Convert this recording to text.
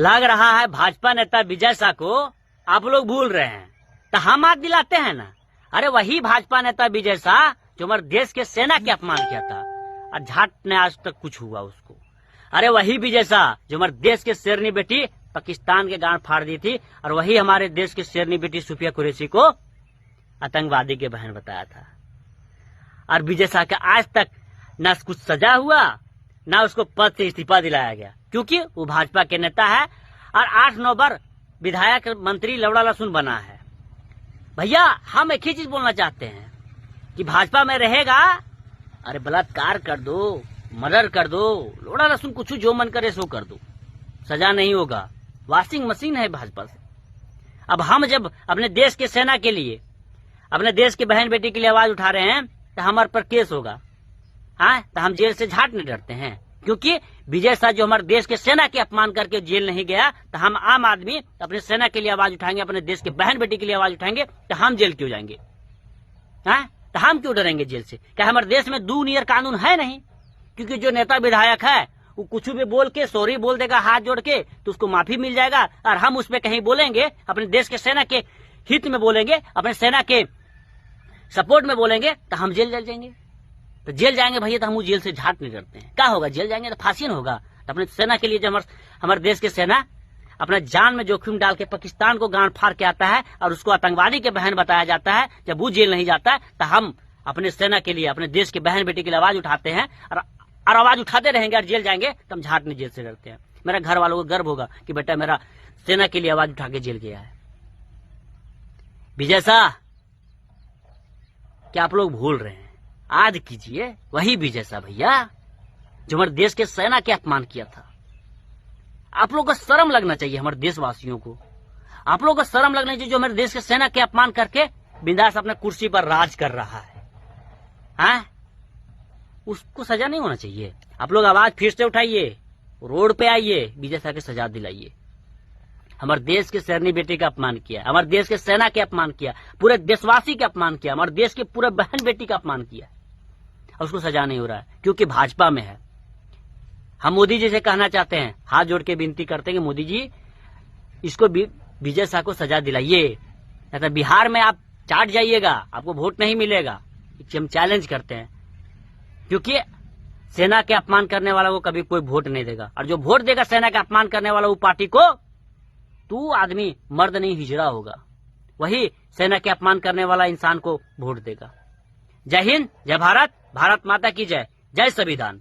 लग रहा है भाजपा नेता विजय शाह को आप लोग भूल रहे हैं, तो हम आज दिलाते हैं ना। अरे वही भाजपा नेता विजय शाह जो हमारे देश के सेना के अपमान किया था और झाट ने आज तक कुछ हुआ उसको। अरे वही विजय शाह जो हमारे देश के शेरनी बेटी पाकिस्तान के गांड फाड़ दी थी, और वही हमारे देश की शेरनी बेटी सुफिया कुरैशी को आतंकवादी के बहन बताया था। और विजय शाह का आज तक न कुछ सजा हुआ, ना उसको पद से इस्तीफा दिलाया गया, क्योंकि वो भाजपा के नेता है और 8-9 बार विधायक मंत्री लवड़ा लहसुन बना है। भैया हम एक ही चीज बोलना चाहते हैं कि भाजपा में रहेगा, अरे बलात्कार कर दो, मर्डर कर दो, लवड़ा लहसुन कुछ जो मन करे सो कर दो, सजा नहीं होगा। वॉशिंग मशीन है भाजपा से। अब हम जब अपने देश के सेना के लिए, अपने देश की बहन बेटी के लिए आवाज उठा रहे हैं तो हमारे पर केस होगा। हाँ, तो हम जेल से झाट नहीं डरते हैं, क्योंकि विजय शाह जो हमारे देश के सेना के अपमान करके जेल नहीं गया, तो हम आम आदमी अपने सेना के लिए आवाज उठाएंगे, अपने देश के बहन बेटी के लिए आवाज उठाएंगे, तो हम जेल क्यों जाएंगे? हाँ, तो हम क्यों डरेंगे जेल से? क्या हमारे देश में दो नियर कानून है नहीं? क्योंकि जो नेता विधायक है वो कुछ भी बोल के सॉरी बोल देगा हाथ जोड़ के, तो उसको माफी मिल जाएगा, और हम उस पर कहीं बोलेंगे, अपने देश के सेना के हित में बोलेंगे, अपने सेना के सपोर्ट में बोलेंगे, तो हम जेल चल जाएंगे। तो जेल जाएंगे भैया, तो हम जेल से झाट नहीं डरते हैं। क्या होगा? जेल जाएंगे तो फांसी न होगा। तो अपने सेना के लिए जब हमारे देश के सेना अपना जान में जोखिम डाल के पाकिस्तान को गांड फाड़ के आता है और उसको आतंकवादी के बहन बताया जाता है, जब वो जेल नहीं जाता है, तो हम अपने सेना के लिए, अपने देश के बहन बेटी के लिए आवाज उठाते हैं, और आवाज उठाते रहेंगे, और जेल जाएंगे तो हम झाट नहीं जेल से डरते हैं। मेरा घर वालों को गर्व होगा कि बेटा मेरा सेना के लिए आवाज उठा के जेल गया है। विजय शाह, क्या आप लोग भूल रहे हैं? आज कीजिए वही विजय शाह भैया जो हमारे देश के सेना के अपमान किया था। आप लोगों को शर्म लगना चाहिए, हमारे देशवासियों को। आप लोगों को शर्म लगना चाहिए जो हमारे देश के सेना के अपमान करके बिंदास अपने कुर्सी पर राज कर रहा है। हाँ, उसको सजा नहीं होना चाहिए। आप लोग आवाज फिर से उठाइए, रोड पे आइए, विजय शाह की सजा दिलाइए। हमारे देश के शेरनी बेटी का अपमान किया, हमारे देश के सेना के अपमान किया, पूरे देशवासी के अपमान किया, हमारे देश के पूरे बहन बेटी का अपमान किया, और उसको सजा नहीं हो रहा है क्योंकि भाजपा में है। हम मोदी जी से कहना चाहते हैं, हाथ जोड़ के विनती करते हैं कि मोदी जी इसको विजय शाह को सजा दिलाइए, नहीं तो बिहार में आप चाट जाइएगा, आपको वोट नहीं मिलेगा। हम चैलेंज करते हैं, क्योंकि सेना के अपमान करने वाला को कभी कोई वोट नहीं देगा, और जो वोट देगा सेना का अपमान करने वाला वो पार्टी को, तू आदमी मर्द नहीं हिजड़ा होगा, वही सेना के अपमान करने वाला इंसान को वोट देगा। जय हिंद, जय भारत, भारत माता की जय, जय संविधान।